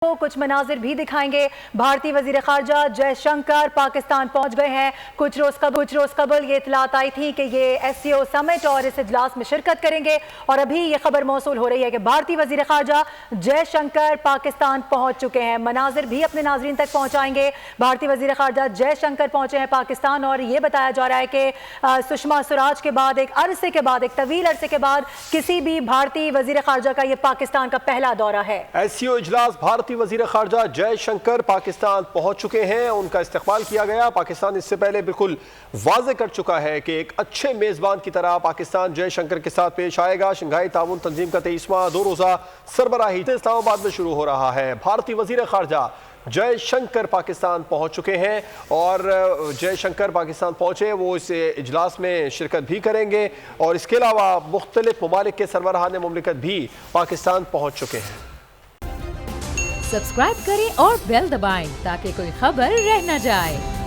को कुछ मनाजिर भी दिखाएंगे। भारतीय वजीर खारजा जयशंकर पाकिस्तान पहुंच गए हैं। कुछ रोज कबल ये इतलात आई थी कि ये एससीओ समिट और इस इजलास में शिरकत करेंगे और अभी ये खबर मौसूल हो रही है कि भारतीय वजीर खारजा जयशंकर पाकिस्तान पहुंच चुके हैं। मनाजिर भी अपने नाजरीन तक पहुंचाएंगे। भारतीय वजीर खारजा जयशंकर पहुंचे हैं पाकिस्तान और ये बताया जा रहा है कि सुषमा स्वराज के बाद एक तवील अरसे के बाद किसी भी भारतीय वजीर खारजा का ये पाकिस्तान का पहला दौरा है। एससीओ इजलास भारतीय वजीर खारजा जयशंकर पाकिस्तान पहुंच चुके हैं। उनका इस्तकबाल किया गया। पाकिस्तान इससे पहले बिल्कुल वाज़ेह कर चुका है कि एक अच्छे मेजबान की तरह पाकिस्तान जयशंकर के साथ पेश आएगा। शंघाई ताउन तंजीम का 23वां 2 रोज़ा सरबराही इस्लामाबाद में शुरू हो रहा है। भारतीय वजीर खारजा जयशंकर पाकिस्तान पहुंच चुके हैं और जयशंकर पाकिस्तान पहुंचे वो इस इजलास में शिरकत भी करेंगे और इसके अलावा मुख्तलिफ ममालिक के सरबराहान मुमलिकत भी पाकिस्तान पहुंच चुके हैं। सब्सक्राइब करें और बेल दबाएं ताकि कोई खबर रह न जाए।